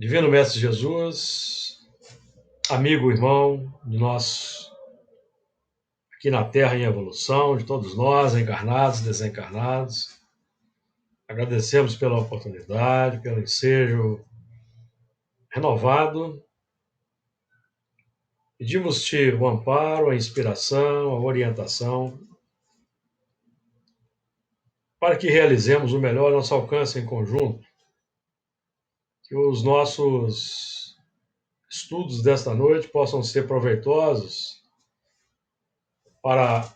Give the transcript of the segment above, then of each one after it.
Divino Mestre Jesus, amigo, irmão de nós aqui na Terra em evolução, de todos nós, encarnados e desencarnados, agradecemos pela oportunidade, pelo ensejo renovado. Pedimos-te o amparo, a inspiração, a orientação, para que realizemos o melhor ao nosso alcance em conjunto, que os nossos estudos desta noite possam ser proveitosos para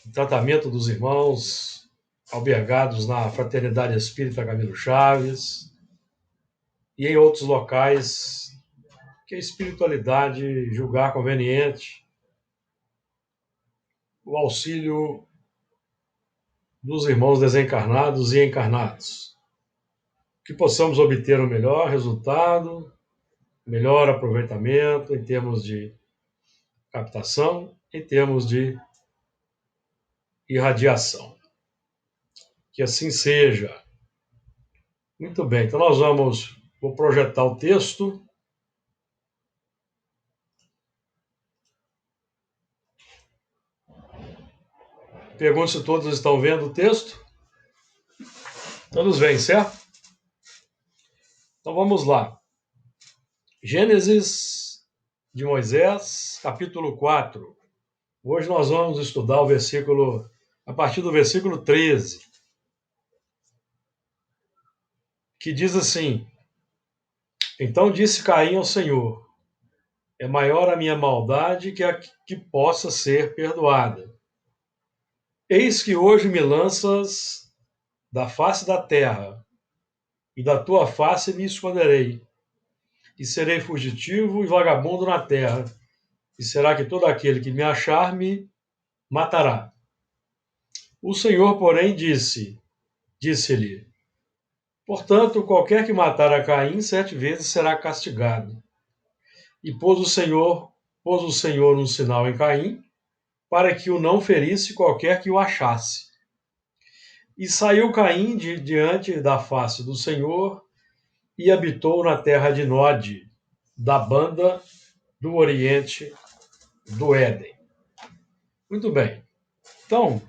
o tratamento dos irmãos albergados na Fraternidade Espírita Camilo Chaves e em outros locais que a espiritualidade julgar conveniente o auxílio dos irmãos desencarnados e encarnados. Que possamos obter o melhor resultado, melhor aproveitamento em termos de captação, em termos de irradiação. Que assim seja. Muito bem, então vou projetar o texto. Pergunto se todos estão vendo o texto. Todos veem, certo? Então vamos lá. Gênesis de Moisés, capítulo 4. Hoje nós vamos estudar a partir do versículo 13, que diz assim: Então disse Caim ao Senhor: É maior a minha maldade que a que possa ser perdoada. Eis que hoje me lanças da face da terra, e da tua face me esconderei, e serei fugitivo e vagabundo na terra, e será que todo aquele que me achar me matará. O Senhor, porém, disse-lhe: Portanto, qualquer que matar a Caim 7 vezes será castigado. E pôs o Senhor um sinal em Caim, para que o não ferisse qualquer que o achasse. E saiu Caim diante da face do Senhor, e habitou na terra de Nod, da banda do oriente do Éden. Muito bem. Então,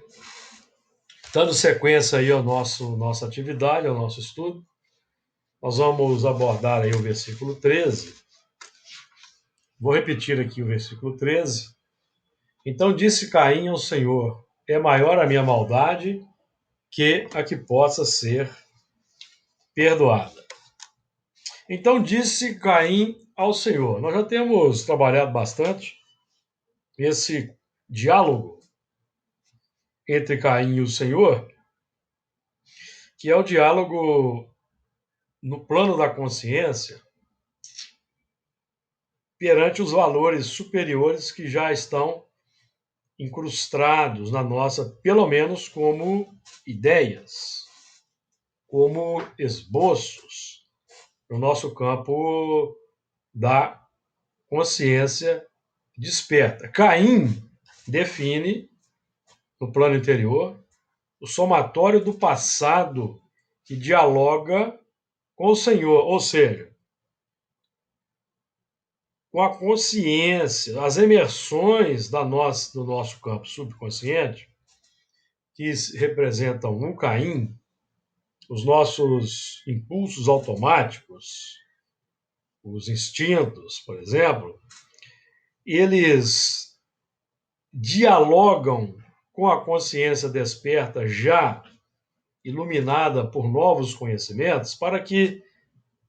dando sequência aí nossa atividade, ao nosso estudo, nós vamos abordar aí o versículo 13. Vou repetir aqui o versículo 13. Então disse Caim ao Senhor: É maior a minha maldade que a que possa ser perdoada. Então disse Caim ao Senhor. Nós já temos trabalhado bastante esse diálogo entre Caim e o Senhor, que é o diálogo no plano da consciência perante os valores superiores que já estão incrustados na nossa, pelo menos como ideias, como esboços, no nosso campo da consciência desperta. Caim define, no plano interior, o somatório do passado que dialoga com o Senhor, ou seja, com a consciência, as emersões do nosso campo subconsciente, que representam um Caim, os nossos impulsos automáticos, os instintos, por exemplo, eles dialogam com a consciência desperta já iluminada por novos conhecimentos, para que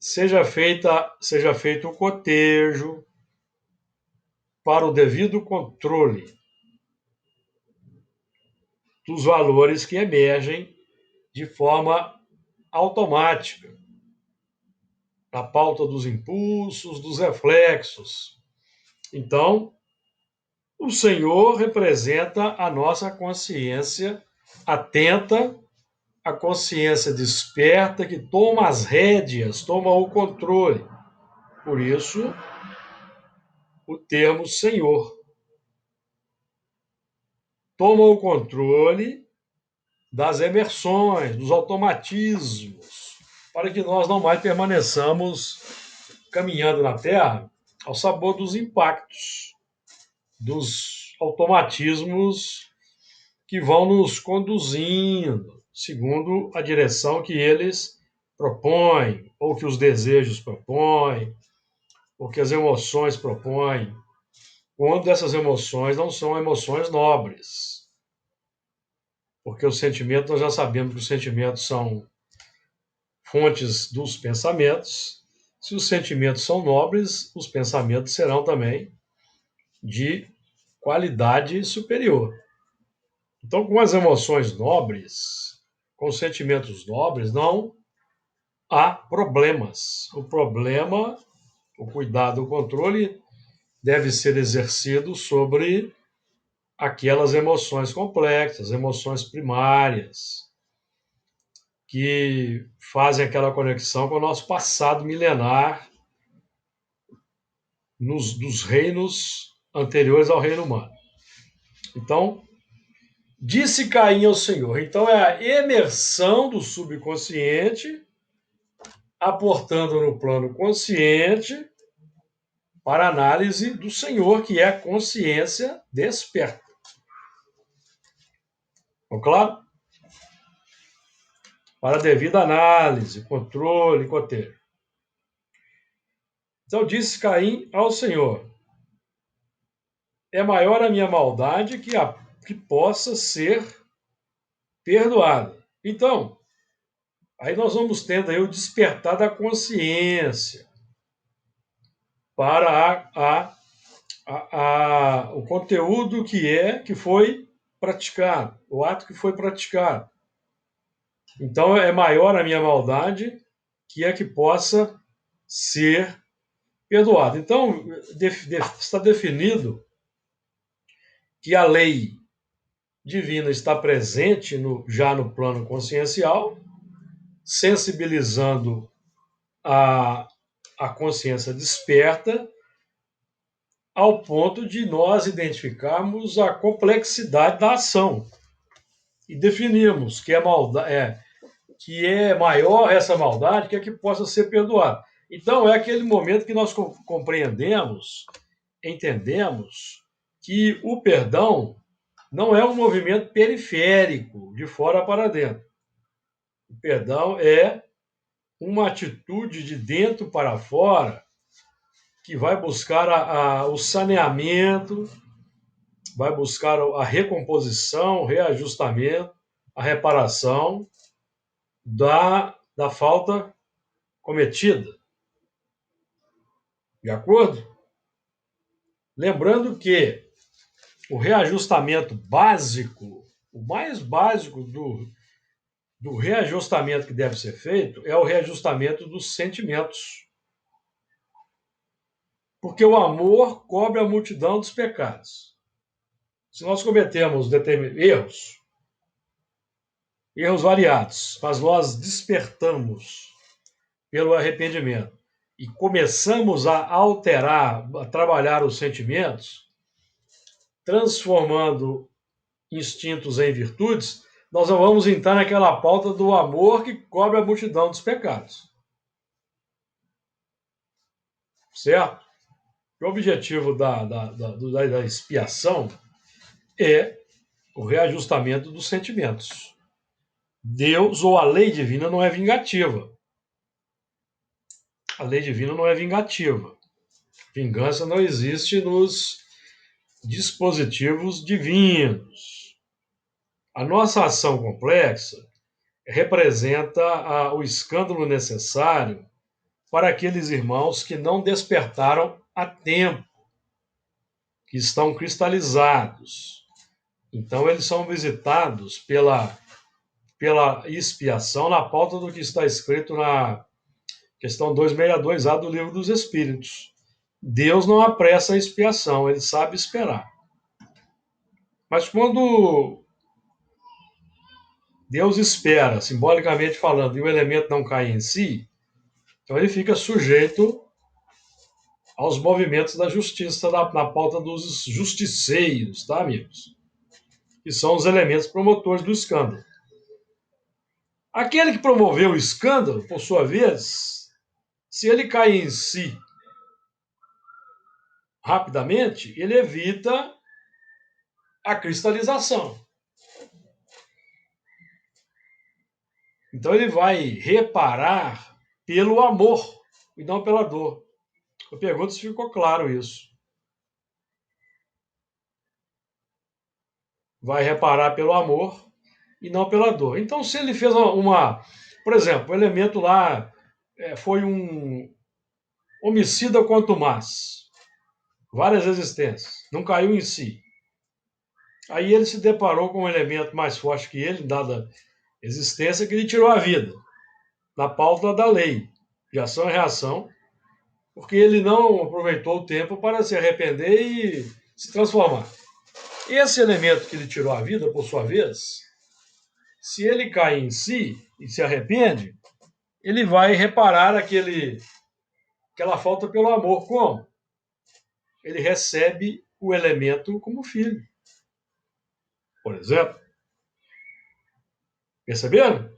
seja feito o cotejo para o devido controle dos valores que emergem de forma automática, na pauta dos impulsos, dos reflexos. Então, o Senhor representa a nossa consciência atenta, a consciência desperta que toma as rédeas, toma o controle. Por isso, o termo Senhor. Toma o controle das emersões, dos automatismos, para que nós não mais permaneçamos caminhando na Terra ao sabor dos impactos, dos automatismos que vão nos conduzindo segundo a direção que eles propõem, ou que os desejos propõem, ou que as emoções propõem, quando essas emoções não são emoções nobres. Porque os sentimentos, nós já sabemos que os sentimentos são fontes dos pensamentos. Se os sentimentos são nobres, os pensamentos serão também de qualidade superior. Então, com as emoções nobres, com os sentimentos nobres, não há problemas. O problema, o cuidado, o controle deve ser exercido sobre aquelas emoções complexas, emoções primárias, que fazem aquela conexão com o nosso passado milenar dos reinos anteriores ao reino humano. Então, disse Caim ao Senhor. Então, é a emersão do subconsciente aportando no plano consciente para análise do Senhor, que é a consciência desperta. Ficou claro? Para devida análise, controle, cotejo. Então disse Caim ao Senhor: é maior a minha maldade que possa ser perdoada. Então, aí nós vamos tendo aí o despertar da consciência para o conteúdo que foi praticado, o ato que foi praticado. Então, é maior a minha maldade que possa ser perdoado. Então, está definido que a lei divina está presente já no plano consciencial, sensibilizando a consciência desperta, ao ponto de nós identificarmos a complexidade da ação e definirmos que é maior essa maldade que possa ser perdoada. Então, é aquele momento que nós compreendemos, entendemos que o perdão não é um movimento periférico, de fora para dentro. O perdão é uma atitude de dentro para fora que vai buscar o saneamento, vai buscar a recomposição, o reajustamento, a reparação da falta cometida. De acordo? Lembrando que o reajustamento básico, o mais básico do reajustamento que deve ser feito é o reajustamento dos sentimentos. Porque o amor cobre a multidão dos pecados. Se nós cometemos erros variados, mas nós despertamos pelo arrependimento e começamos a alterar, a trabalhar os sentimentos, transformando instintos em virtudes, nós não vamos entrar naquela pauta do amor que cobre a multidão dos pecados. Certo? O objetivo da expiação é o reajustamento dos sentimentos. Deus ou a lei divina não é vingativa. A lei divina não é vingativa. Vingança não existe nos dispositivos divinos. A nossa ação complexa representa o escândalo necessário para aqueles irmãos que não despertaram a tempo, que estão cristalizados. Então, eles são visitados pela expiação na pauta do que está escrito na questão 262A do Livro dos Espíritos. Deus não apressa a expiação, ele sabe esperar. Mas quando Deus espera, simbolicamente falando, e o elemento não cai em si, então ele fica sujeito aos movimentos da justiça na pauta dos justiceiros, tá, amigos? Que são os elementos promotores do escândalo. Aquele que promoveu o escândalo, por sua vez, se ele cai em si rapidamente, ele evita a cristalização. Então ele vai reparar pelo amor e não pela dor. Eu pergunto se ficou claro isso. Vai reparar pelo amor e não pela dor. Então, se ele fez por exemplo, o elemento lá foi um homicida contumaz, várias existências, não caiu em si. Aí ele se deparou com um elemento mais forte que ele, dada existência, que lhe tirou a vida, na pauta da lei, de ação e reação, porque ele não aproveitou o tempo para se arrepender e se transformar. Esse elemento que lhe tirou a vida, por sua vez, se ele cai em si e se arrepende, ele vai reparar aquela falta pelo amor. Como? Ele recebe o elemento como filho, por exemplo. Perceberam?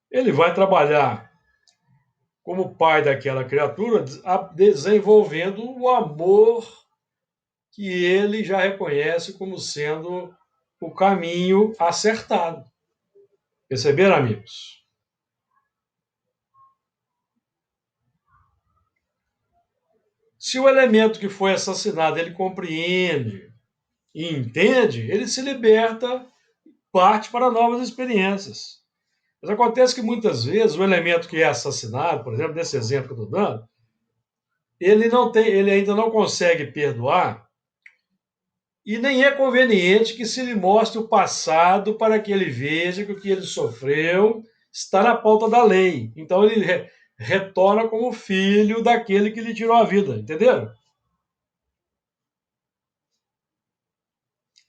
Ele vai trabalhar como pai daquela criatura, desenvolvendo o amor que ele já reconhece como sendo o caminho acertado. Perceberam, amigos? Se o elemento que foi assassinado ele compreende e entende, ele se liberta, parte para novas experiências. Mas acontece que muitas vezes o elemento que é assassinado, por exemplo, nesse exemplo que eu estou dando, ele ainda não consegue perdoar e nem é conveniente que se lhe mostre o passado para que ele veja que o que ele sofreu está na pauta da lei. Então ele retorna como filho daquele que lhe tirou a vida, entenderam?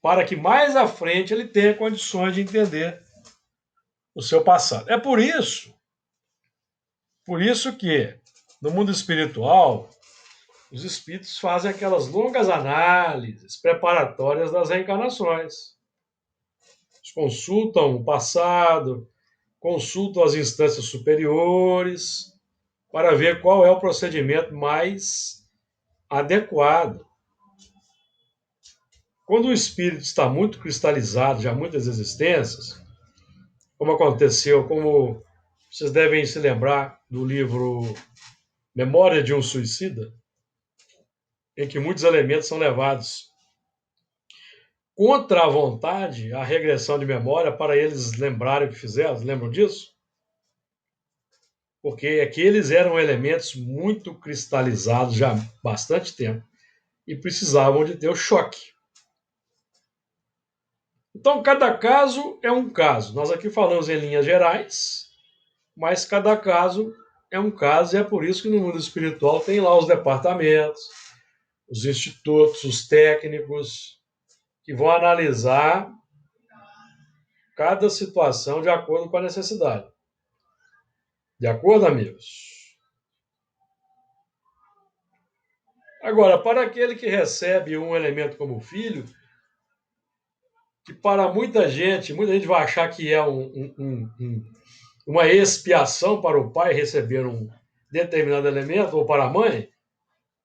Para que mais à frente ele tenha condições de entender o seu passado. É por isso que no mundo espiritual os espíritos fazem aquelas longas análises preparatórias das reencarnações. Eles consultam o passado, consultam as instâncias superiores para ver qual é o procedimento mais adequado. Quando o espírito está muito cristalizado, já muitas existências, como aconteceu, como vocês devem se lembrar do livro Memória de um Suicida, em que muitos elementos são levados contra a vontade à regressão de memória para eles lembrarem o que fizeram. Lembram disso? Porque aqueles eram elementos muito cristalizados já há bastante tempo e precisavam de ter o choque. Então, cada caso é um caso. Nós aqui falamos em linhas gerais, mas cada caso é um caso, e é por isso que no mundo espiritual tem lá os departamentos, os institutos, os técnicos, que vão analisar cada situação de acordo com a necessidade. De acordo, amigos? Agora, para aquele que recebe um elemento como filho, que para muita gente vai achar que é uma expiação para o pai receber um determinado elemento, ou para a mãe.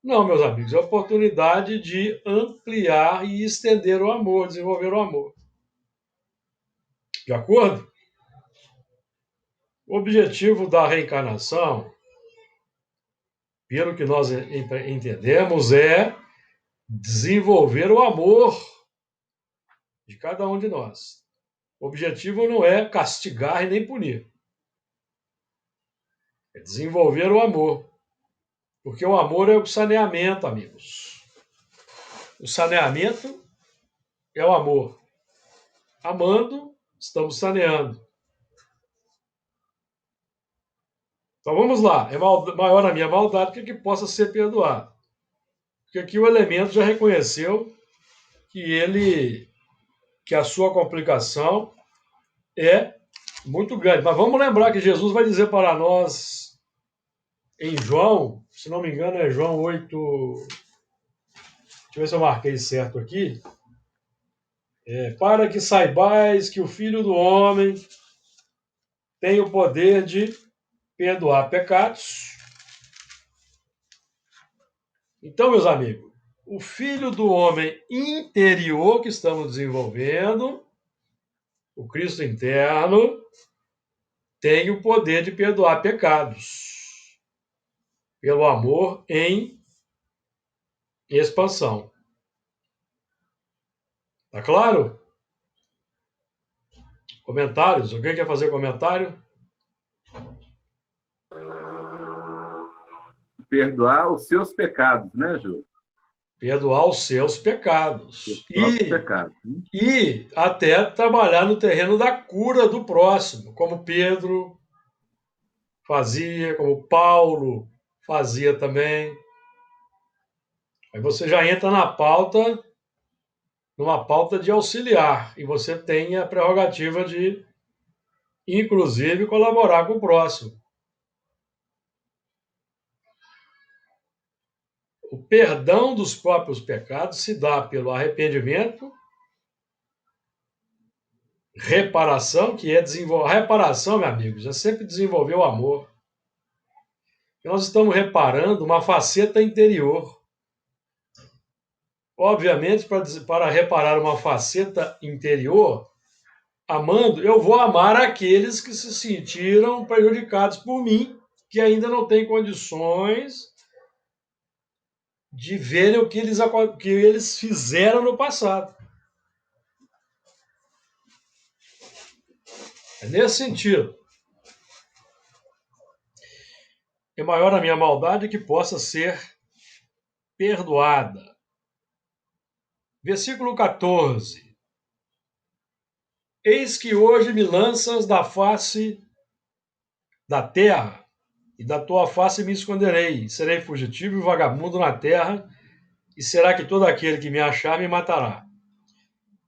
Não, meus amigos, é a oportunidade de ampliar e estender o amor, desenvolver o amor. De acordo? O objetivo da reencarnação, pelo que nós entendemos, é desenvolver o amor de cada um de nós. O objetivo não é castigar e nem punir. É desenvolver o amor. Porque o amor é o saneamento, amigos. O saneamento é o amor. Amando, estamos saneando. Então vamos lá. É maior a minha maldade que possa ser perdoado. Porque aqui o elemento já reconheceu que a sua complicação é muito grande. Mas vamos lembrar que Jesus vai dizer para nós em João, se não me engano é João 8, deixa eu ver se eu marquei certo aqui, para que saibais que o Filho do Homem tem o poder de perdoar pecados Então, meus amigos, o filho do homem interior que estamos desenvolvendo, o Cristo interno, tem o poder de perdoar pecados pelo amor em expansão. Tá claro? Comentários? Alguém quer fazer comentário? Perdoar os seus pecados, né, Ju? Perdoar os seus Os pecados. próprios pecados. Né? E até trabalhar no terreno da cura do próximo, como Pedro fazia, como Paulo fazia também. Aí você já entra numa pauta de auxiliar, e você tem a prerrogativa de, inclusive, colaborar com o próximo. O perdão dos próprios pecados se dá pelo arrependimento, reparação, que é desenvolver. Reparação, meus amigos, é sempre desenvolver o amor. Nós estamos reparando uma faceta interior. Obviamente, para reparar uma faceta interior, amando, eu vou amar aqueles que se sentiram prejudicados por mim, que ainda não têm condições de verem que eles fizeram no passado. É nesse sentido. É maior a minha maldade que possa ser perdoada. Versículo 14. Eis que hoje me lanças da face da terra, e da tua face me esconderei. Serei fugitivo e vagabundo na terra, e será que todo aquele que me achar me matará.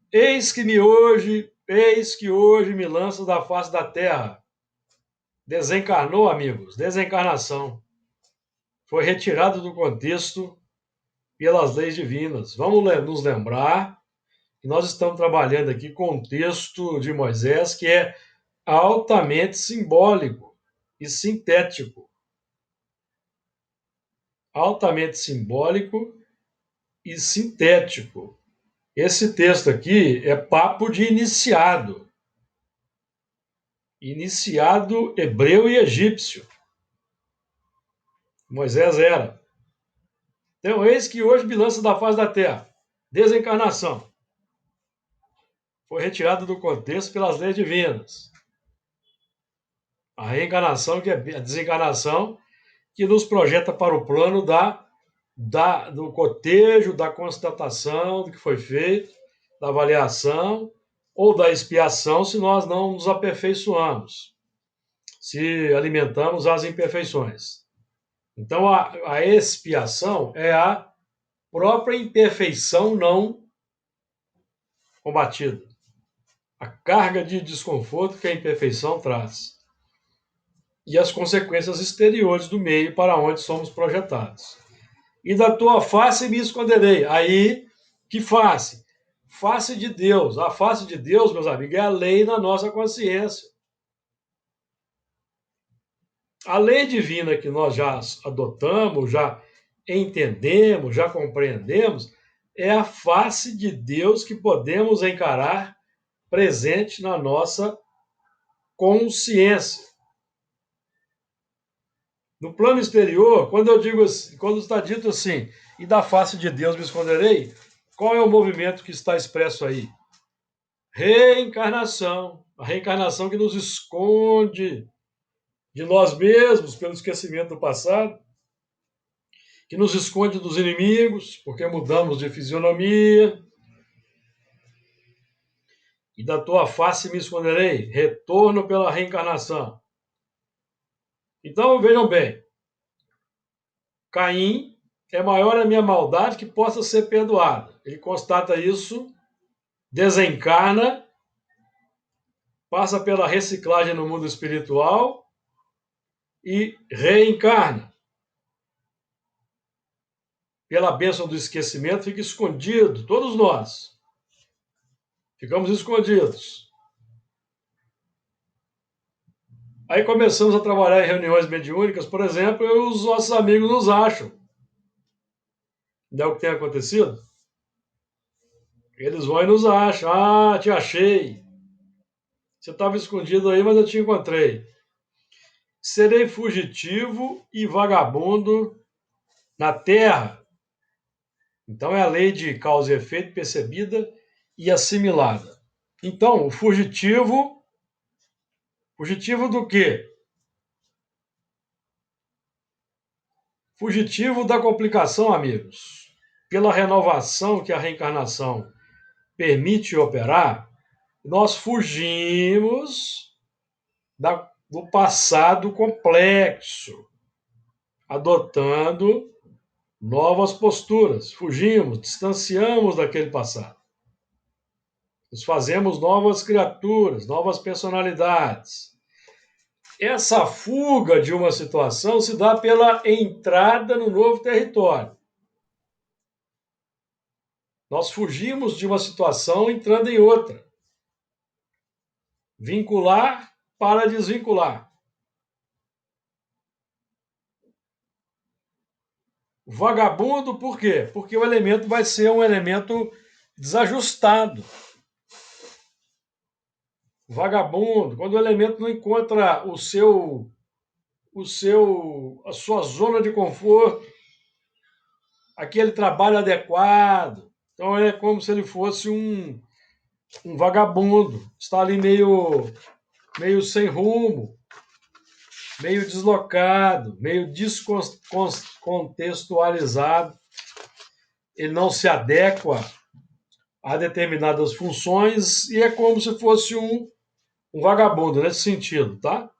Eis que hoje me lanças da face da terra. Desencarnou, amigos, desencarnação. Foi retirado do contexto pelas leis divinas. Vamos nos lembrar que nós estamos trabalhando aqui com o texto de Moisés, que é altamente simbólico e sintético. Altamente simbólico e sintético. Esse texto aqui é papo de iniciado. Iniciado hebreu e egípcio. Moisés era. Então, eis que hoje me lança da face da terra. Desencarnação. Foi retirado do contexto pelas leis divinas. A reencarnação, que é a desencarnação, que nos projeta para o plano do cotejo, da constatação do que foi feito, da avaliação ou da expiação, se nós não nos aperfeiçoamos, se alimentamos as imperfeições. Então, a expiação é a própria imperfeição não combatida. A carga de desconforto que a imperfeição traz. E as consequências exteriores do meio para onde somos projetados. E da tua face me esconderei. Aí, que face? Face de Deus. A face de Deus, meus amigos, é a lei na nossa consciência. A lei divina que nós já adotamos, já entendemos, já compreendemos, é a face de Deus que podemos encarar presente na nossa consciência. No plano exterior, quando eu digo assim, quando está dito assim, e da face de Deus me esconderei, qual é o movimento que está expresso aí? Reencarnação. A reencarnação que nos esconde de nós mesmos pelo esquecimento do passado, que nos esconde dos inimigos, porque mudamos de fisionomia. E da tua face me esconderei, retorno pela reencarnação. Então, vejam bem, Caim é maior a minha maldade que possa ser perdoada. Ele constata isso, desencarna, passa pela reciclagem no mundo espiritual e reencarna. Pela bênção do esquecimento, fica escondido, todos nós. Ficamos escondidos. Aí começamos a trabalhar em reuniões mediúnicas, por exemplo, e os nossos amigos nos acham. Não é o que tem acontecido? Eles vão e nos acham. Ah, te achei. Você estava escondido aí, mas eu te encontrei. Serei fugitivo e vagabundo na terra. Então é a lei de causa e efeito percebida e assimilada. Então, o fugitivo do quê? Fugitivo da complicação, amigos. Pela renovação que a reencarnação permite operar, nós fugimos do passado complexo, adotando novas posturas. Fugimos, distanciamos daquele passado. Nos fazemos novas criaturas, novas personalidades. Essa fuga de uma situação se dá pela entrada no novo território. Nós fugimos de uma situação entrando em outra. Vincular para desvincular. Vagabundo, por quê? Porque o elemento vai ser um elemento desajustado. Vagabundo, quando o elemento não encontra a sua zona de conforto, aquele trabalho adequado. Então é como se ele fosse um vagabundo, está ali meio sem rumo, meio deslocado, meio descontextualizado. Ele não se adequa a determinadas funções e é como se fosse um vagabundo nesse sentido, tá?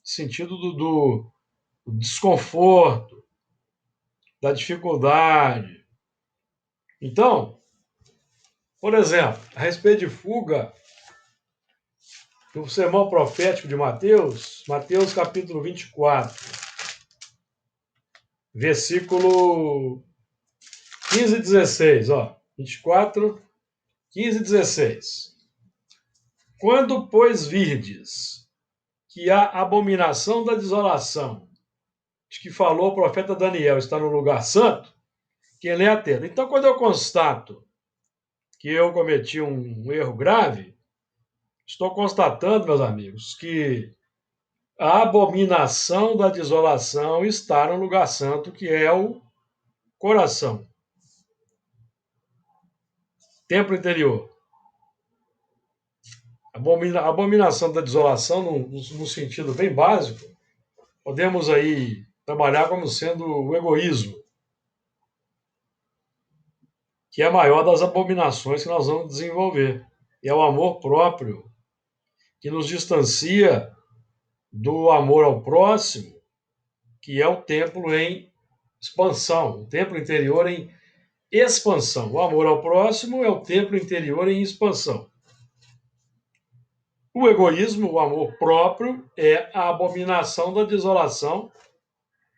Sentido do desconforto, da dificuldade. Então, por exemplo, a respeito de fuga, no sermão profético de Mateus, Mateus capítulo 24, versículo 15 e 16, ó. 24, 15 e 16. Quando, pois, virdes que a abominação da desolação, de que falou o profeta Daniel, está no lugar santo, quem lê atenda. Então, quando eu constato que eu cometi um erro grave, estou constatando, meus amigos, que a abominação da desolação está no lugar santo, que é o coração. Templo interior. A abominação da desolação, no sentido bem básico, podemos aí trabalhar como sendo o egoísmo, que é a maior das abominações que nós vamos desenvolver. E é o amor próprio, que nos distancia do amor ao próximo, que é o templo em expansão, o templo interior em expansão. O amor ao próximo é o templo interior em expansão. O egoísmo, o amor próprio, é a abominação da desolação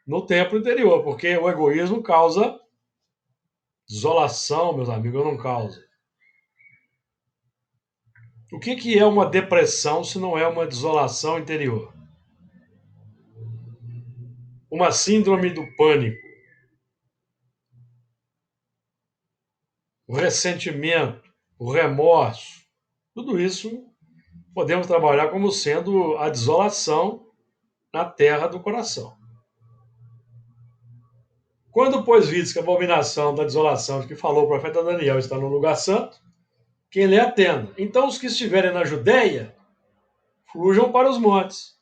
no templo interior, porque o egoísmo causa desolação, meus amigos, não causa. O que é uma depressão se não é uma desolação interior? Uma síndrome do pânico, o ressentimento, o remorso, tudo isso podemos trabalhar como sendo a desolação na terra do coração. Quando, pois, vides que a abominação da desolação de que falou o profeta Daniel está no lugar santo, quem lhe atenda. Então, os que estiverem na Judéia, fujam para os montes.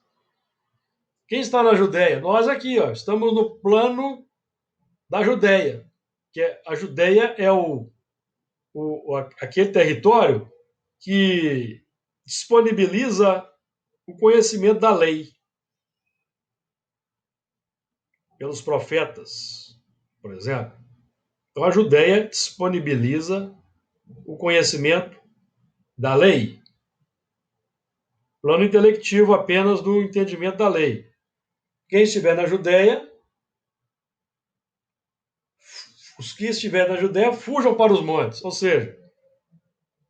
Quem está na Judéia? Nós aqui, ó, estamos no plano da Judéia, que a Judéia é aquele território que disponibiliza o conhecimento da lei pelos profetas, por exemplo. Então, a Judéia disponibiliza o conhecimento da lei. Plano intelectivo apenas do entendimento da lei. Quem estiver na Judéia, os que estiverem na Judéia, fujam para os montes. Ou seja,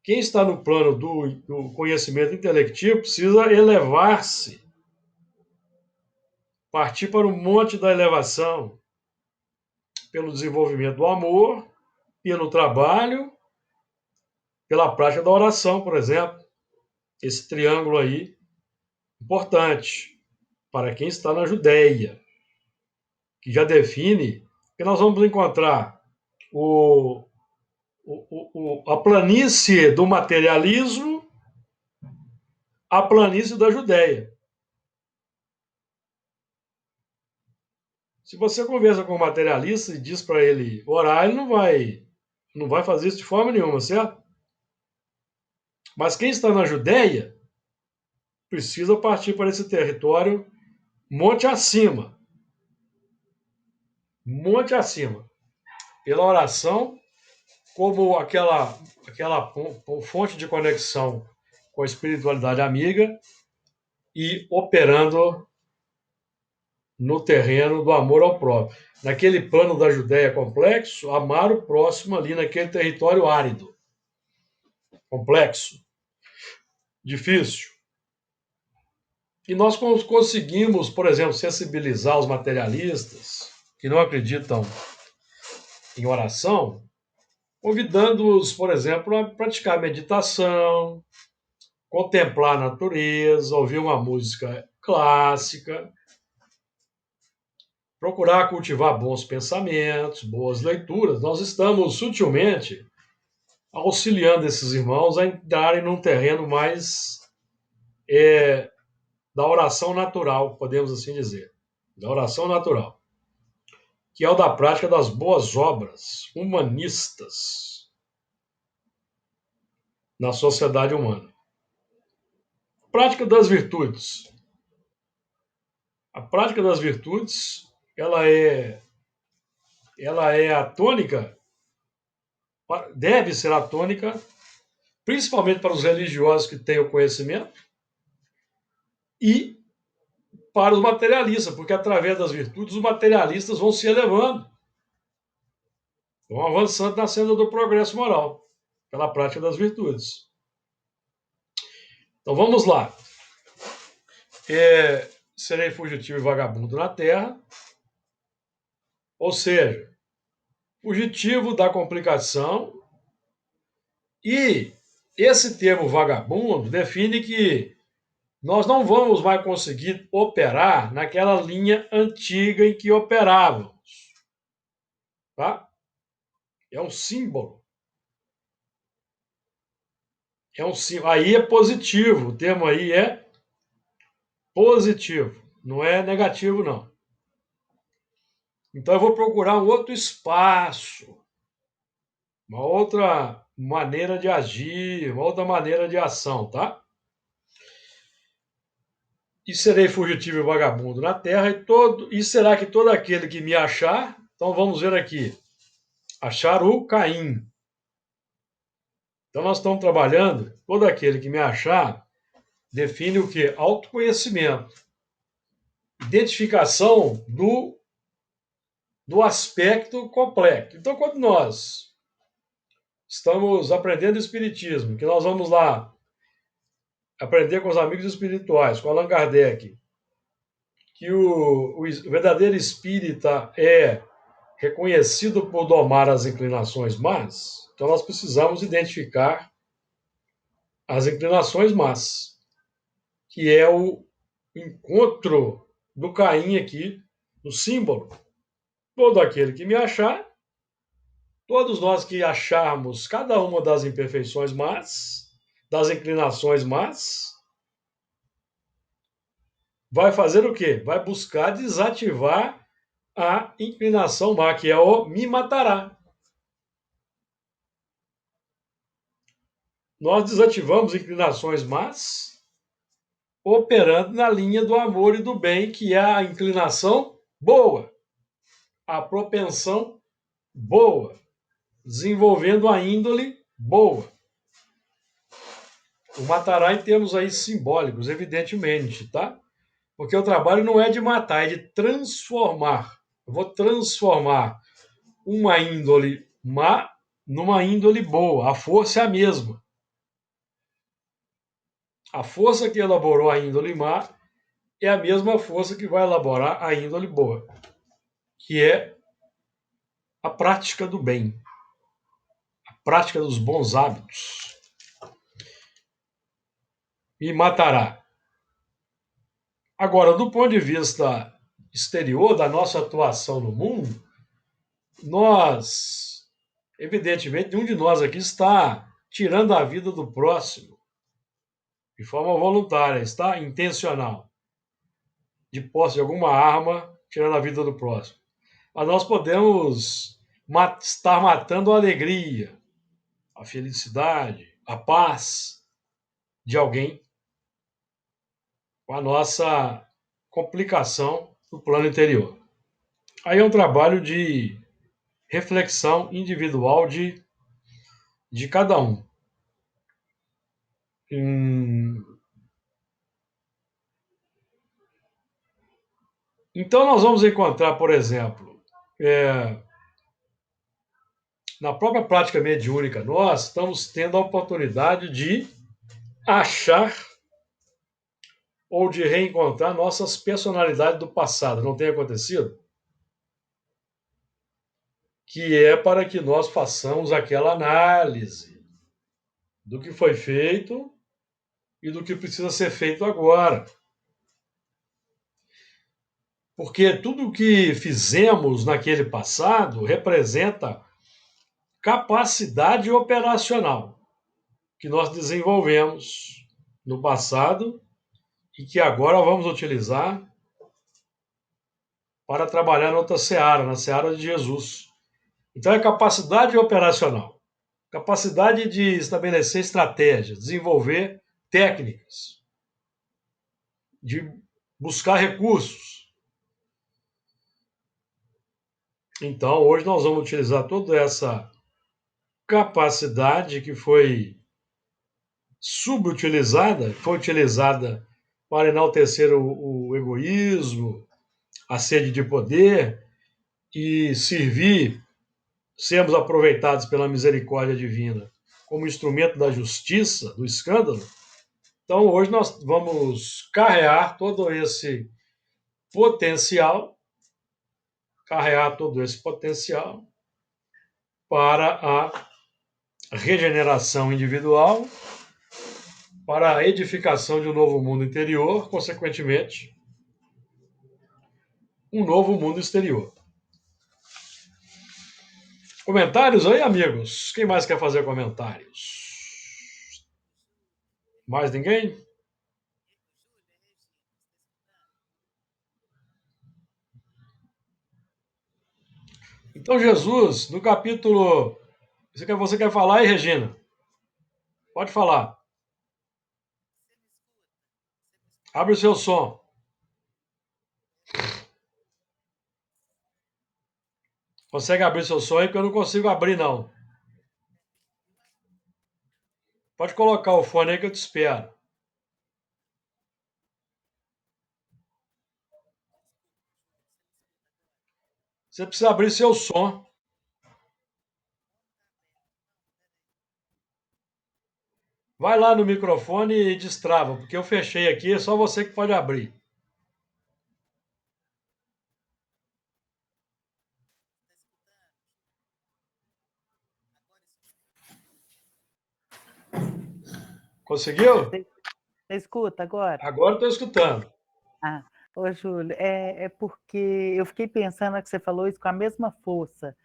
quem está no plano do conhecimento intelectivo precisa elevar-se, partir para o monte da elevação, pelo desenvolvimento do amor, pelo trabalho, pela prática da oração, por exemplo. Esse triângulo aí, importante para quem está na Judéia, que já define que nós vamos encontrar a planície do materialismo, a planície da Judéia. Se você conversa com um materialista e diz para ele orar, ele não vai fazer isso de forma nenhuma, certo? Mas quem está na Judéia precisa partir para esse território monte acima. Monte acima. Pela oração, como aquela fonte de conexão com a espiritualidade amiga e operando no terreno do amor ao próprio. Naquele plano da Judéia complexo, amar o próximo ali naquele território árido. Complexo. Difícil. E nós conseguimos, por exemplo, sensibilizar os materialistas que não acreditam em oração, convidando-os, por exemplo, a praticar meditação, contemplar a natureza, ouvir uma música clássica, procurar cultivar bons pensamentos, boas leituras. Nós estamos sutilmente auxiliando esses irmãos a entrarem num terreno mais da oração natural, podemos assim dizer. Da oração natural. Que é o da prática das boas obras humanistas na sociedade humana. Prática das virtudes. A prática das virtudes, ela é a tônica, deve ser a tônica, principalmente para os religiosos que têm o conhecimento e para os materialistas, porque através das virtudes os materialistas vão se elevando, vão avançando na senda do progresso moral, pela prática das virtudes. Então vamos lá. Serei fugitivo e vagabundo na terra, ou seja, fugitivo da complicação, e esse termo vagabundo define que nós não vamos mais conseguir operar naquela linha antiga em que operávamos. Tá? É um símbolo. Aí é positivo, o termo aí é positivo, não é negativo, não. Então eu vou procurar um outro espaço, uma outra maneira de agir, uma outra maneira de ação, tá? E serei fugitivo e vagabundo na terra, e será que todo aquele que me achar, então vamos ver aqui, achar o Caim. Então nós estamos trabalhando, todo aquele que me achar, define o quê? Autoconhecimento. Identificação do aspecto completo. Então, quando nós estamos aprendendo Espiritismo, que nós vamos lá aprender com os amigos espirituais, com Allan Kardec, que o verdadeiro espírita é reconhecido por domar as inclinações más, então nós precisamos identificar as inclinações más, que é o encontro do Caim aqui, no símbolo. Todo aquele que me achar, todos nós que acharmos cada uma das imperfeições más, das inclinações más, vai fazer o quê? Vai buscar desativar a inclinação má, que é o me matará. Nós desativamos inclinações más, operando na linha do amor e do bem, que é a inclinação boa, a propensão boa, desenvolvendo a índole boa. O matará em termos aí simbólicos, evidentemente, tá? Porque o trabalho não é de matar, é de transformar. Eu vou transformar uma índole má numa índole boa. A força é a mesma. A força que elaborou a índole má é a mesma força que vai elaborar a índole boa, que é a prática do bem, a prática dos bons hábitos. E matará. Agora, do ponto de vista exterior, da nossa atuação no mundo, nós, evidentemente, nenhum de nós aqui está tirando a vida do próximo de forma voluntária, está intencional, de posse de alguma arma, tirando a vida do próximo. Mas nós podemos estar matando a alegria, a felicidade, a paz de alguém com a nossa complicação no plano interior. Aí é um trabalho de reflexão individual de cada um. Então, nós vamos encontrar, por exemplo, na própria prática mediúnica, nós estamos tendo a oportunidade de achar ou de reencontrar nossas personalidades do passado. Não tem acontecido? Que é para que nós façamos aquela análise do que foi feito e do que precisa ser feito agora. Porque tudo o que fizemos naquele passado representa capacidade operacional que nós desenvolvemos no passado e que agora vamos utilizar para trabalhar na outra seara, na seara de Jesus. Então é capacidade operacional, capacidade de estabelecer estratégias, desenvolver técnicas, de buscar recursos. Então, hoje nós vamos utilizar toda essa capacidade que foi subutilizada, foi utilizada para enaltecer o egoísmo, a sede de poder e servir, sermos aproveitados pela misericórdia divina como instrumento da justiça, do escândalo. Então, hoje nós vamos carregar todo esse potencial, para a regeneração individual, para a edificação de um novo mundo interior, consequentemente, um novo mundo exterior. Comentários aí, amigos? Quem mais quer fazer comentários? Mais ninguém? Então, Jesus, no capítulo. Você quer falar aí, Regina? Pode falar. Abre o seu som. Consegue abrir seu som aí? Porque eu não consigo abrir, não. Pode colocar o fone aí que eu te espero. Você precisa abrir seu som. Vai lá no microfone e destrava, porque eu fechei aqui, é só você que pode abrir. Conseguiu? Você escuta agora? Agora estou escutando. Ô Júlio, é porque eu fiquei pensando que você falou isso com a mesma força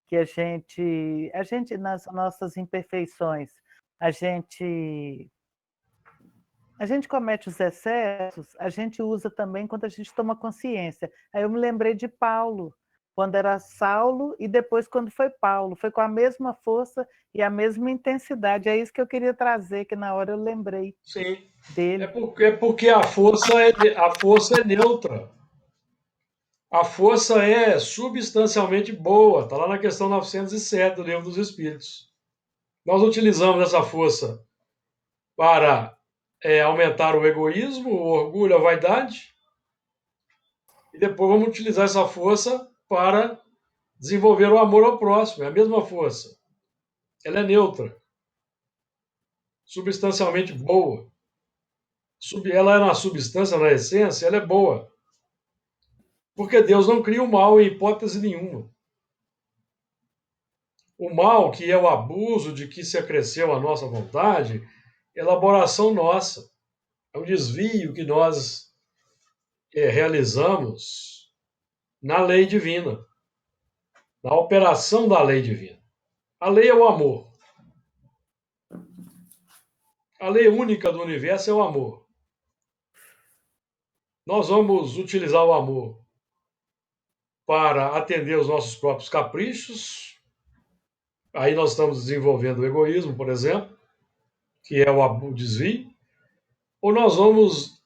que a gente nas nossas imperfeições, a gente comete os excessos, a gente usa também quando a gente toma consciência. Aí eu me lembrei de Paulo, quando era Saulo e depois quando foi Paulo, foi com a mesma força e a mesma intensidade. É isso que eu queria trazer, que na hora eu lembrei. Sim. Dele. É porque a força é neutra. A força é substancialmente boa. Está lá na questão 907 do Livro dos Espíritos. Nós utilizamos essa força para aumentar o egoísmo, o orgulho, a vaidade. E depois vamos utilizar essa força para desenvolver o amor ao próximo. É a mesma força. Ela é neutra. Substancialmente boa. Ela é uma substância, na essência, ela é boa. Porque Deus não cria o mal em hipótese nenhuma. O mal, que é o abuso de que se acresceu a nossa vontade, elaboração nossa. É um desvio que nós realizamos na lei divina, na operação da lei divina. A lei é o amor. A lei única do universo é o amor. Nós vamos utilizar o amor para atender os nossos próprios caprichos. Aí nós estamos desenvolvendo o egoísmo, por exemplo, que é o desvio. Ou nós vamos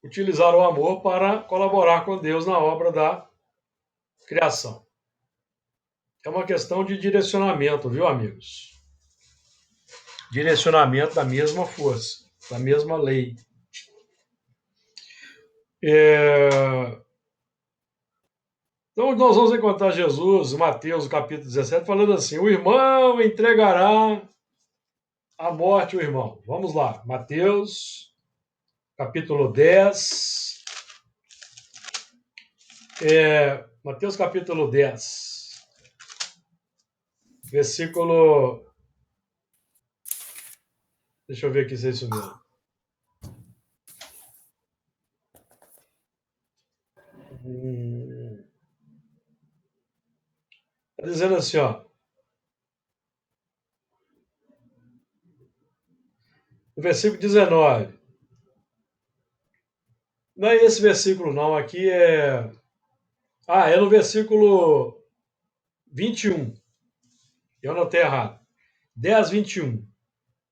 utilizar o amor para colaborar com Deus na obra da criação. É uma questão de direcionamento, viu, amigos? Direcionamento da mesma força, da mesma lei. Então, nós vamos encontrar Jesus, Mateus, capítulo 17, falando assim: o irmão entregará à morte o irmão. Vamos lá, Mateus, capítulo 10. Mateus, capítulo 10, versículo. Deixa eu ver aqui se é isso mesmo. Está dizendo assim, ó. No versículo 19. Não é esse versículo, não. Aqui é. É no versículo 21. Eu anotei errado. 10, 21.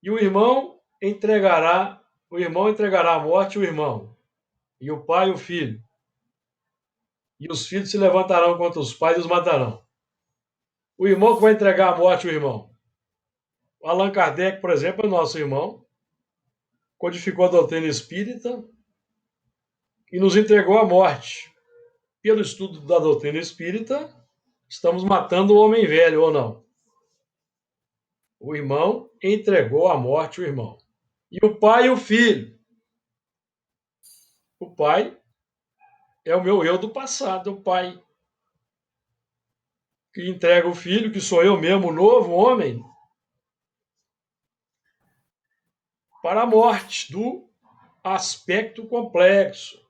E o irmão entregará à morte o irmão, e o pai o filho. E os filhos se levantarão contra os pais e os matarão. O irmão que vai entregar à morte o irmão. O Allan Kardec, por exemplo, é nosso irmão, codificou a doutrina espírita e nos entregou à morte. Pelo estudo da doutrina espírita, estamos matando o homem velho, ou não? O irmão entregou à morte o irmão. E o pai e o filho. O pai é o meu eu do passado, o pai que entrega o filho, que sou eu mesmo, o novo homem, para a morte do aspecto complexo.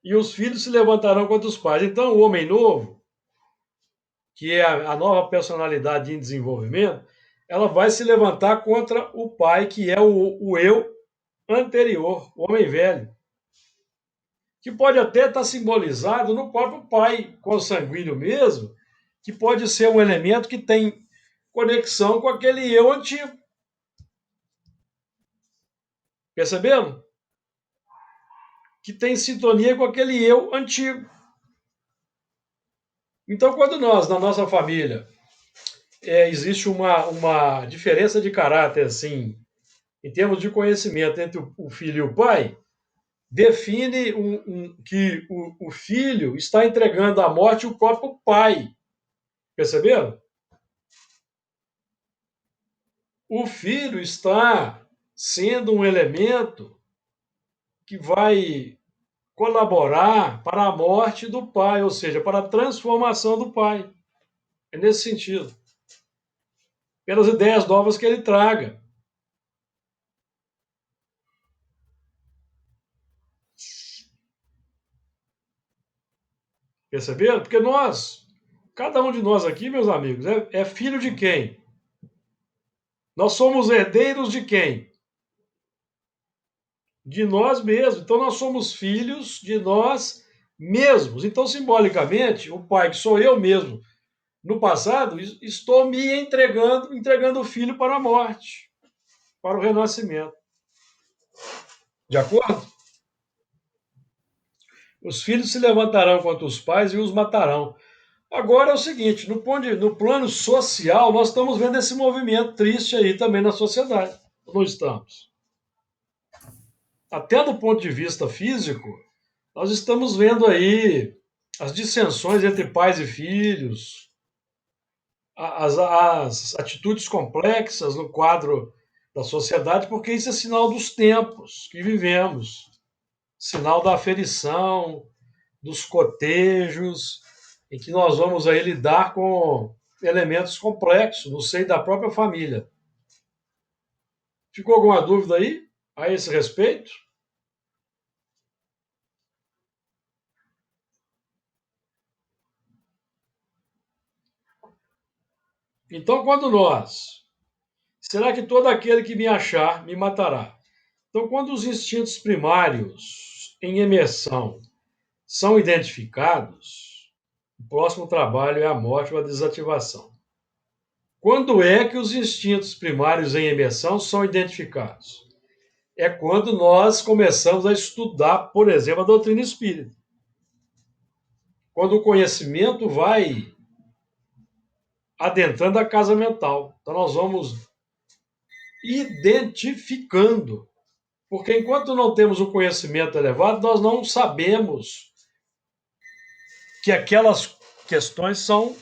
E os filhos se levantarão contra os pais. Então, o homem novo, que é a nova personalidade em desenvolvimento, ela vai se levantar contra o pai, que é o eu anterior, o homem velho, que pode até estar simbolizado no próprio pai consanguíneo mesmo, que pode ser um elemento que tem conexão com aquele eu antigo. Percebendo? Que tem sintonia com aquele eu antigo. Então, quando nós, na nossa família, existe uma diferença de caráter, assim, em termos de conhecimento entre o filho e o pai, define que o filho está entregando à morte o próprio pai. Perceberam? O filho está sendo um elemento que vai colaborar para a morte do pai, ou seja, para a transformação do pai. É nesse sentido. Pelas ideias novas que ele traga. Perceberam? Porque cada um de nós aqui, meus amigos, é filho de quem? Nós somos herdeiros de quem? De nós mesmos. Então, nós somos filhos de nós mesmos. Então, simbolicamente, o pai, que sou eu mesmo, no passado, estou me entregando o filho para a morte, para o renascimento. De acordo? Os filhos se levantarão contra os pais e os matarão. Agora é o seguinte, no plano social, nós estamos vendo esse movimento triste aí também na sociedade. Não estamos? Até do ponto de vista físico, nós estamos vendo aí as dissensões entre pais e filhos, as atitudes complexas no quadro da sociedade, porque isso é sinal dos tempos que vivemos, sinal da aferição, dos cotejos, em que nós vamos aí lidar com elementos complexos no seio da própria família. Ficou alguma dúvida aí a esse respeito? Então, quando nós, será que todo aquele que me achar me matará? Então, quando os instintos primários em emersão são identificados, o próximo trabalho é a morte ou a desativação. Quando é que os instintos primários em emersão são identificados? É quando nós começamos a estudar, por exemplo, a doutrina espírita. Quando o conhecimento vai adentrando a casa mental. Então, nós vamos identificando. Porque enquanto não temos o conhecimento elevado, nós não sabemos que aquelas questões são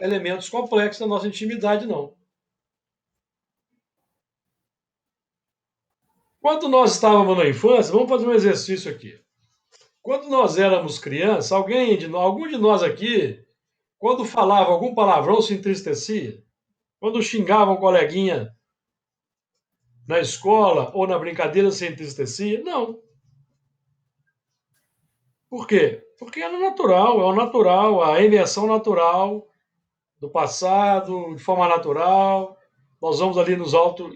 elementos complexos da nossa intimidade, não. Quando nós estávamos na infância, vamos fazer um exercício aqui. Quando nós éramos crianças, algum de nós aqui, quando falava algum palavrão, se entristecia? Quando xingava um coleguinha na escola ou na brincadeira, se entristecia? Não. Por quê? Porque era natural, é o natural, a imersão natural do passado, de forma natural. Nós vamos ali nos autos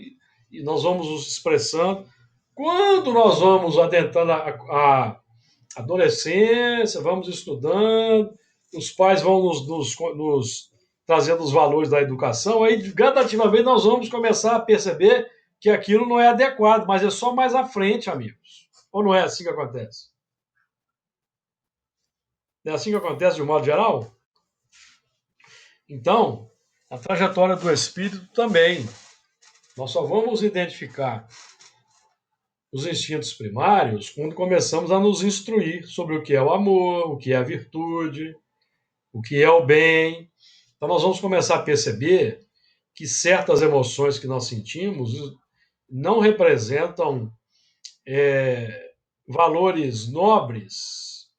e nós vamos nos expressando. Quando nós vamos adentrando a adolescência, vamos estudando, os pais vão nos trazendo os valores da educação, aí gradativamente nós vamos começar a perceber que aquilo não é adequado, mas é só mais à frente, amigos. Ou não é assim que acontece? É assim que acontece de um modo geral? Então, a trajetória do espírito também. Nós só vamos identificar os instintos primários quando começamos a nos instruir sobre o que é o amor, o que é a virtude, o que é o bem. Então, nós vamos começar a perceber que certas emoções que nós sentimos não representam valores nobres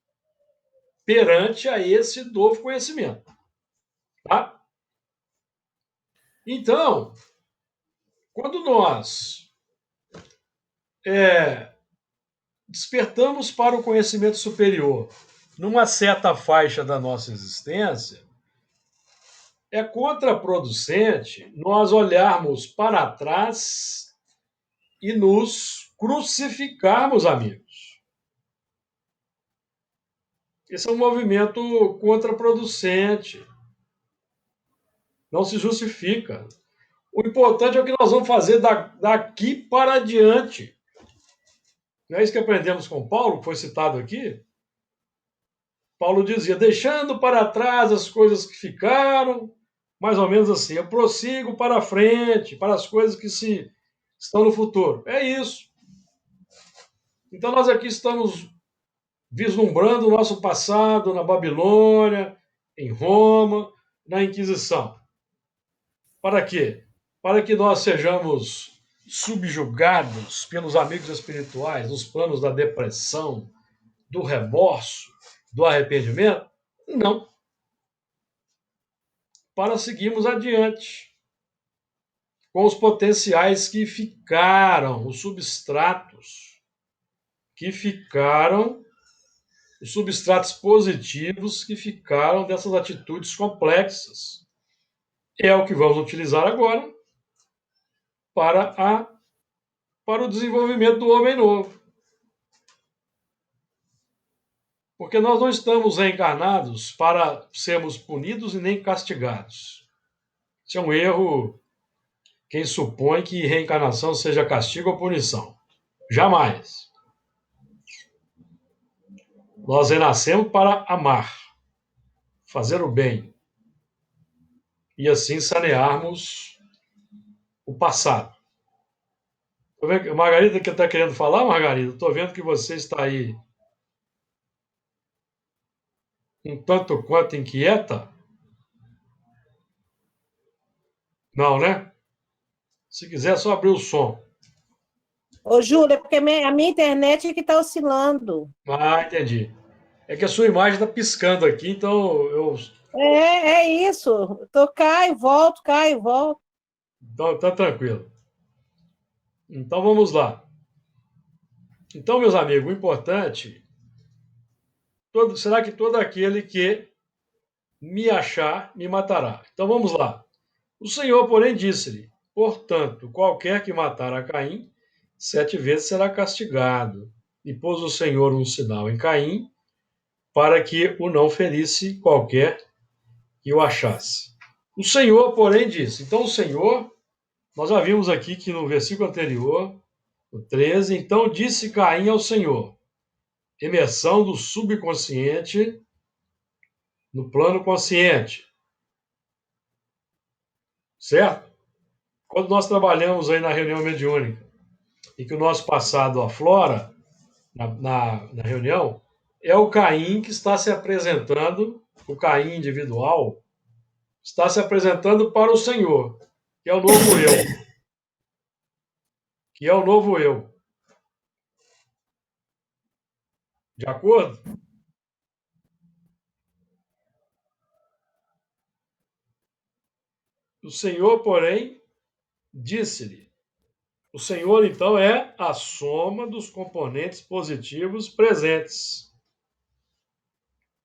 perante a esse novo conhecimento. Tá? Então, quando nós despertamos para o conhecimento superior numa certa faixa da nossa existência, é contraproducente nós olharmos para trás e nos crucificarmos, amigos. Esse é um movimento contraproducente. Não se justifica. O importante é o que nós vamos fazer daqui para adiante. Não é isso que aprendemos com Paulo, que foi citado aqui? Paulo dizia, deixando para trás as coisas que ficaram, mais ou menos assim, eu prossigo para frente, para as coisas que estão no futuro. É isso. Então nós aqui estamos vislumbrando o nosso passado na Babilônia, em Roma, na Inquisição. Para quê? Para que nós sejamos subjugados pelos amigos espirituais nos planos da depressão, do remorso, do arrependimento? Não. Para seguirmos adiante com os potenciais que ficaram, os substratos que ficaram, os substratos positivos que ficaram dessas atitudes complexas. É o que vamos utilizar agora para o desenvolvimento do homem novo. Porque nós não estamos reencarnados para sermos punidos e nem castigados. Isso é um erro quem supõe que reencarnação seja castigo ou punição. Jamais. Nós renascemos para amar, fazer o bem e assim sanearmos o passado. Margarida que está querendo falar, Margarida? Estou vendo que você está aí um tanto quanto inquieta. Não, né? Se quiser, é só abrir o som. Ô, Júlia, porque a minha internet é que está oscilando. Ah, entendi. É que a sua imagem está piscando aqui, então eu É isso. Tô caio, volto, caio, volto. Então, tá tranquilo. Então, vamos lá. Então, meus amigos, o importante, será que todo aquele que me achar, me matará. Então, vamos lá. O Senhor, porém, disse-lhe, portanto, qualquer que matar a Caim, 7 vezes será castigado. E pôs o Senhor um sinal em Caim, para que o não ferisse qualquer que o achasse. O Senhor, porém, disse. Então, o Senhor, nós já vimos aqui que no versículo anterior, o 13, então disse Caim ao Senhor, imersão do subconsciente no plano consciente, certo? Quando nós trabalhamos aí na reunião mediúnica e que o nosso passado aflora na reunião, é o Caim que está se apresentando, o Caim individual, está se apresentando para o Senhor, que é o novo eu, que é o novo eu. De acordo? O Senhor, porém, disse-lhe. O Senhor, então, é a soma dos componentes positivos presentes,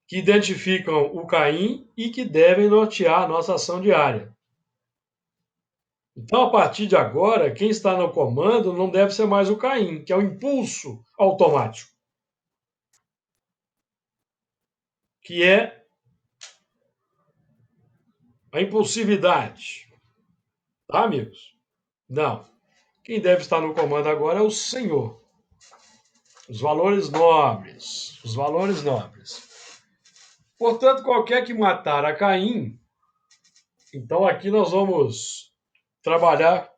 que identificam o Caim e que devem nortear a nossa ação diária. Então, a partir de agora, quem está no comando não deve ser mais o Caim, que é o impulso automático, que é a impulsividade. Tá, amigos? Não. Quem deve estar no comando agora é o Senhor. Os valores nobres. Os valores nobres. Portanto, qualquer que matar a Caim, então aqui nós vamos trabalhar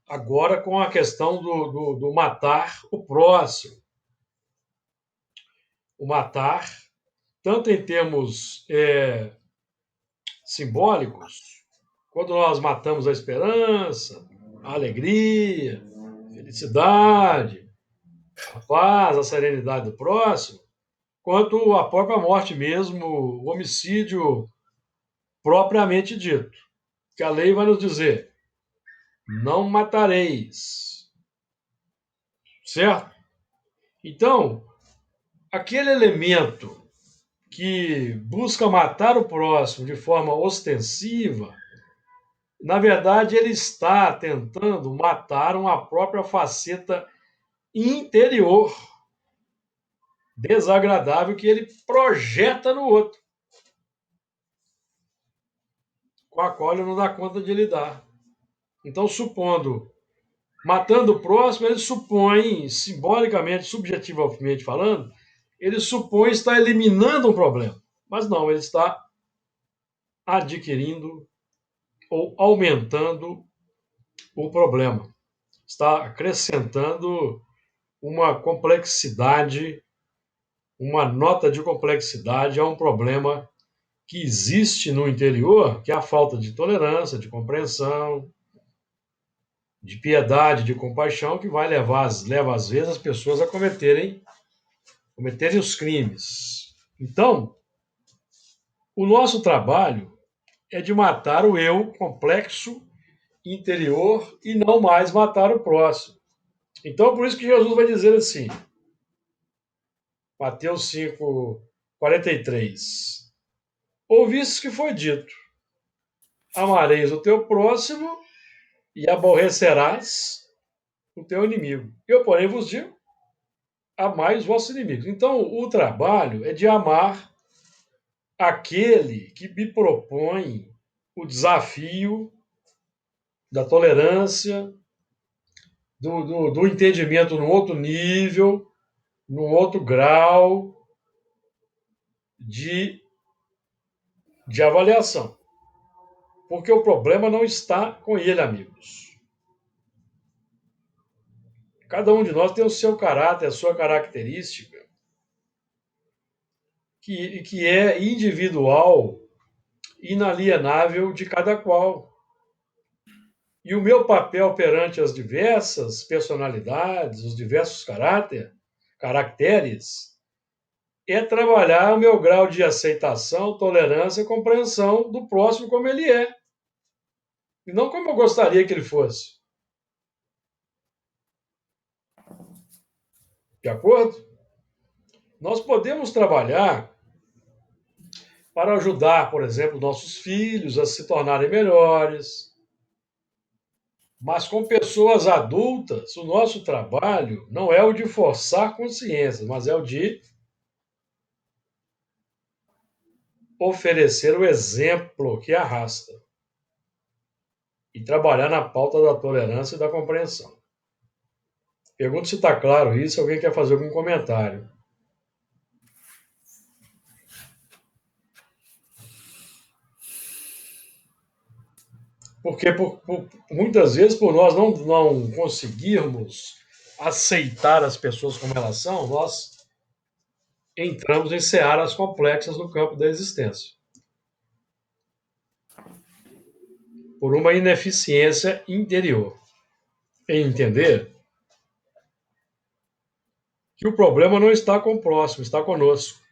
agora com a questão do matar o próximo. O matar, tanto em termos simbólicos, quando nós matamos a esperança, a alegria, a felicidade, a paz, a serenidade do próximo, quanto a própria morte mesmo, o homicídio propriamente dito. Que a lei vai nos dizer, não matareis. Certo? Então, aquele elemento que busca matar o próximo de forma ostensiva, na verdade, ele está tentando matar uma própria faceta interior desagradável que ele projeta no outro, com a qual ele não dá conta de lidar. Então, supondo, matando o próximo, ele supõe, simbolicamente, subjetivamente falando, ele supõe estar eliminando um problema. Mas não, ele está adquirindo ou aumentando o problema. Está acrescentando uma complexidade, uma nota de complexidade a um problema que existe no interior, que é a falta de tolerância, de compreensão, de piedade, de compaixão, que vai leva às vezes as pessoas a cometerem os crimes. Então, o nosso trabalho é de matar o eu complexo interior e não mais matar o próximo. Então, por isso que Jesus vai dizer assim, Mateus 5, 43. Ouvistes que foi dito, amareis o teu próximo e aborrecerás o teu inimigo. Eu, porém, vos digo, amai os vossos inimigos. Então, o trabalho é de amar aquele que me propõe o desafio da tolerância, do entendimento num outro nível, num outro grau de avaliação. Porque o problema não está com ele, amigos. Cada um de nós tem o seu caráter, a sua característica, que é individual, inalienável de cada qual. E o meu papel perante as diversas personalidades, os diversos caracteres, é trabalhar o meu grau de aceitação, tolerância e compreensão do próximo como ele é, e não como eu gostaria que ele fosse. De acordo? Nós podemos trabalhar para ajudar, por exemplo, nossos filhos a se tornarem melhores, mas com pessoas adultas, o nosso trabalho não é o de forçar consciência, mas é o de oferecer o exemplo que arrasta e trabalhar na pauta da tolerância e da compreensão. Pergunto se está claro isso, alguém quer fazer algum comentário. Porque muitas vezes, por nós não conseguirmos aceitar as pessoas como elas são, nós entramos em searas complexas no campo da existência. Por uma ineficiência interior. Em entender que o problema não está com o próximo, está conosco.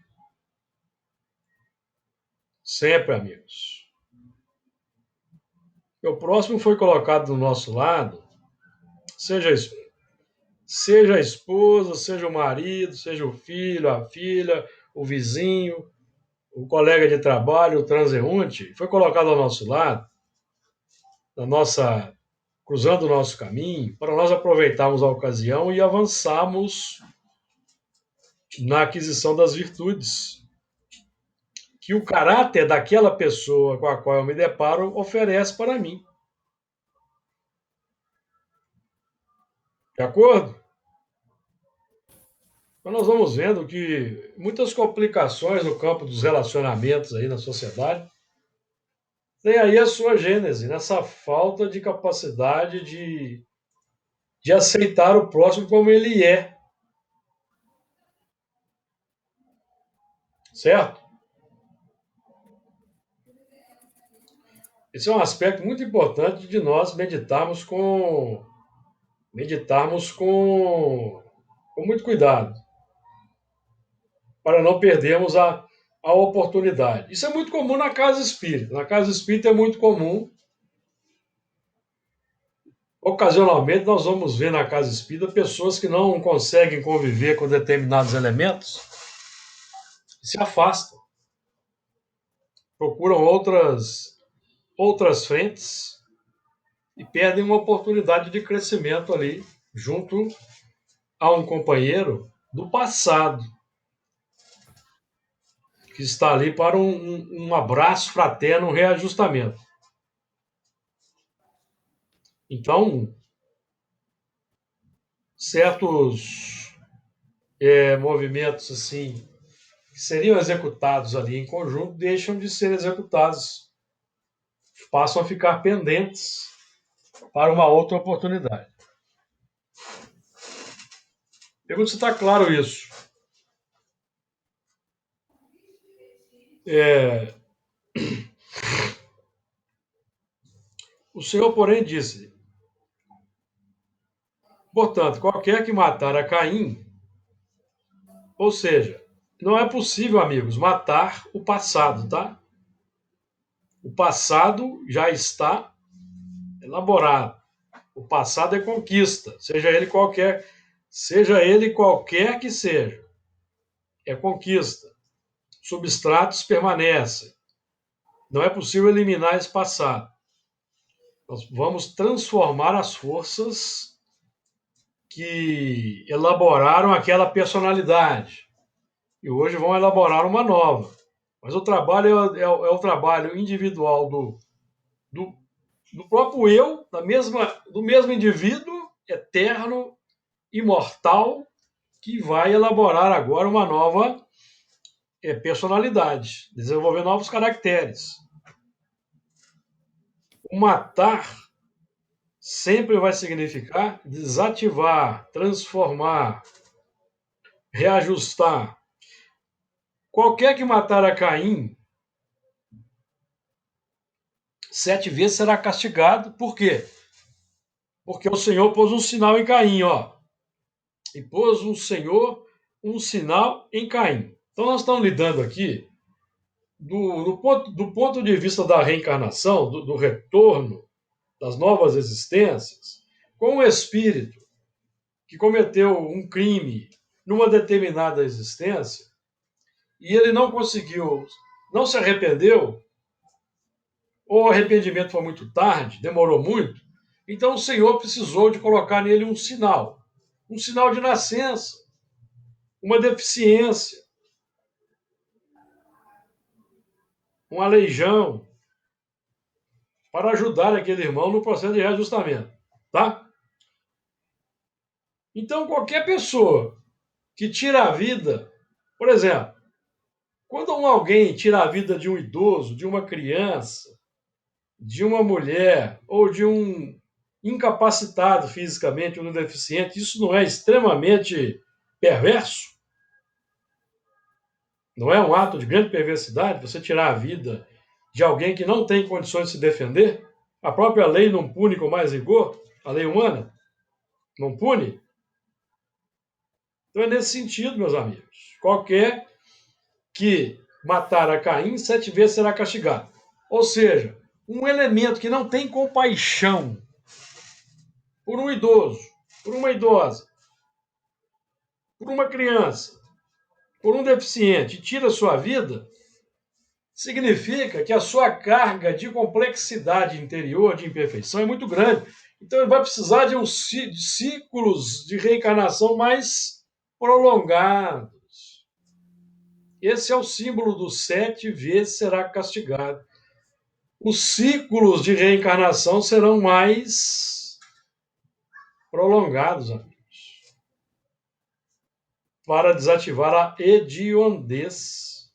Sempre, amigos. O próximo foi colocado do nosso lado, seja a esposa, seja o marido, seja o filho, a filha, o vizinho, o colega de trabalho, o transeunte, foi colocado ao nosso lado, cruzando o nosso caminho, para nós aproveitarmos a ocasião e avançarmos na aquisição das virtudes que o caráter daquela pessoa com a qual eu me deparo oferece para mim. De acordo? Então nós vamos vendo que muitas complicações no campo dos relacionamentos aí na sociedade tem aí a sua gênese, nessa falta de capacidade de aceitar o próximo como ele é. Certo? Esse é um aspecto muito importante de nós meditarmos com muito cuidado, para não perdermos a oportunidade. Isso é muito comum na casa espírita. Na casa espírita é muito comum. Ocasionalmente, nós vamos ver na casa espírita pessoas que não conseguem conviver com determinados elementos e se afastam. Procuram outras frentes e perdem uma oportunidade de crescimento ali, junto a um companheiro do passado, que está ali para um abraço fraterno, um reajustamento. Então, certos movimentos assim que seriam executados ali em conjunto deixam de ser executados, passam a ficar pendentes para uma outra oportunidade. Pergunto se está claro isso. O Senhor, porém, disse: portanto, qualquer que matar a Caim, ou seja, não é possível, amigos, matar o passado, tá? O passado já está elaborado. O passado é conquista, seja ele qualquer que seja. É conquista. Substratos permanecem. Não é possível eliminar esse passado. Nós vamos transformar as forças que elaboraram aquela personalidade. E hoje vão elaborar uma nova. Mas o trabalho é o trabalho individual do próprio eu, do mesmo indivíduo eterno, imortal, que vai elaborar agora uma nova personalidade, desenvolver novos caracteres. O matar sempre vai significar desativar, transformar, reajustar. Qualquer que matar a Caim, 7 vezes será castigado. Por quê? Porque o Senhor pôs um sinal em Caim, ó. E pôs o Senhor um sinal em Caim. Então, nós estamos lidando aqui do ponto de vista da reencarnação, do retorno, das novas existências, com o espírito que cometeu um crime numa determinada existência e ele não conseguiu, não se arrependeu, ou o arrependimento foi muito tarde, demorou muito, então o Senhor precisou de colocar nele um sinal de nascença, uma deficiência, um aleijão, para ajudar aquele irmão no processo de reajustamento, tá? Então, qualquer pessoa que tira a vida, por exemplo, quando alguém tira a vida de um idoso, de uma criança, de uma mulher ou de um incapacitado fisicamente ou um deficiente, isso não é extremamente perverso? Não é um ato de grande perversidade você tirar a vida de alguém que não tem condições de se defender? A própria lei não pune com mais rigor? A lei humana não pune? Então é nesse sentido, meus amigos. Qualquer que matar a Caim, 7 vezes será castigado. Ou seja, um elemento que não tem compaixão por um idoso, por uma idosa, por uma criança, por um deficiente, e tira a sua vida, significa que a sua carga de complexidade interior, de imperfeição, é muito grande. Então ele vai precisar de ciclos de reencarnação mais prolongados. Esse é o símbolo do 7 vezes será castigado. Os ciclos de reencarnação serão mais prolongados, amigos, para desativar a hediondez.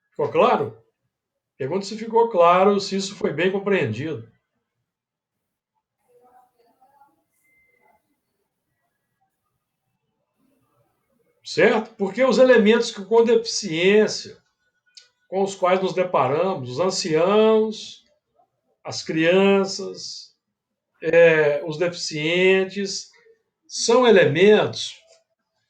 Ficou claro? Pergunto se ficou claro, se isso foi bem compreendido. Certo? Porque os elementos com deficiência, com os quais nos deparamos, os anciãos, as crianças, os deficientes, são elementos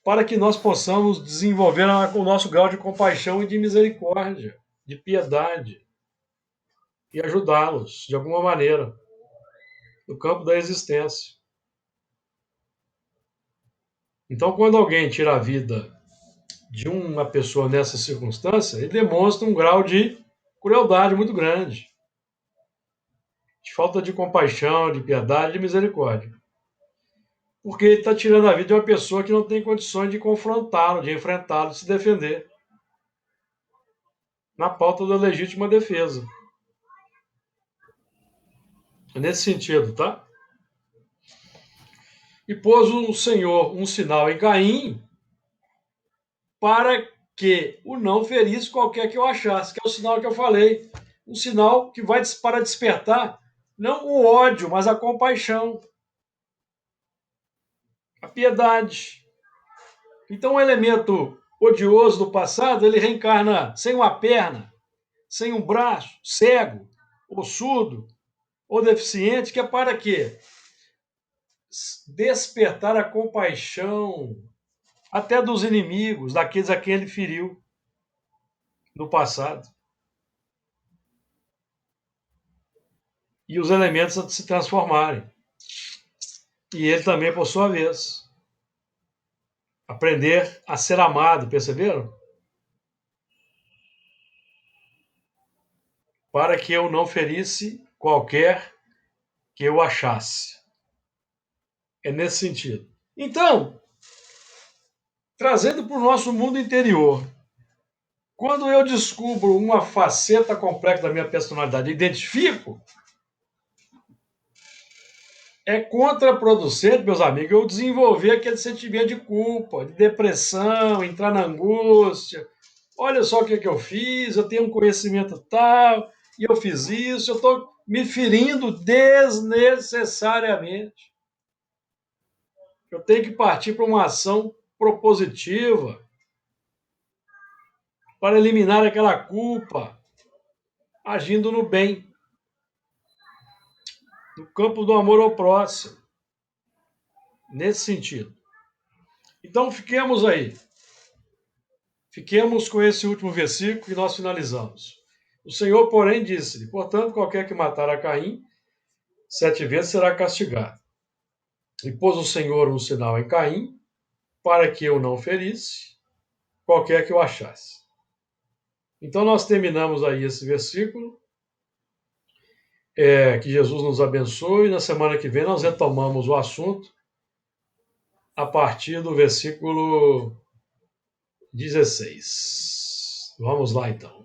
para que nós possamos desenvolver o nosso grau de compaixão e de misericórdia, de piedade, e ajudá-los, de alguma maneira, no campo da existência. Então, quando alguém tira a vida de uma pessoa nessa circunstância, ele demonstra um grau de crueldade muito grande, de falta de compaixão, de piedade, de misericórdia. Porque ele está tirando a vida de uma pessoa que não tem condições de confrontá-lo, de enfrentá-lo, de se defender, na pauta da legítima defesa. É nesse sentido, tá? E pôs o Senhor um sinal em Caim para que o não ferisse qualquer que eu achasse, que é o sinal que eu falei. Um sinal que vai para despertar não o ódio, mas a compaixão, a piedade. Então, o elemento odioso do passado, ele reencarna sem uma perna, sem um braço, cego, ou surdo, ou deficiente, que é para quê? Despertar a compaixão, até dos inimigos, daqueles a quem ele feriu no passado. E os elementos a se transformarem. E ele também, por sua vez, aprender a ser amado, perceberam? Para que eu não ferisse qualquer que eu achasse. É nesse sentido. Então, trazendo para o nosso mundo interior, quando eu descubro uma faceta complexa da minha personalidade, identifico, é contraproducente, meus amigos, eu desenvolver aquele sentimento de culpa, de depressão, entrar na angústia. Olha só o que eu fiz, eu tenho um conhecimento tal, e eu fiz isso, eu estou me ferindo desnecessariamente. Eu tenho que partir para uma ação propositiva para eliminar aquela culpa, agindo no bem, no campo do amor ao próximo, nesse sentido. Então, fiquemos aí Fiquemos com esse último versículo e nós finalizamos. O Senhor, porém, disse-lhe: portanto, qualquer que matar a Caim 7 vezes será castigado. E pôs o Senhor um sinal em Caim, para que eu não ferisse qualquer que o achasse. Então, nós terminamos aí esse versículo. Que Jesus nos abençoe. Na semana que vem, nós retomamos o assunto a partir do versículo 16. Vamos lá, então.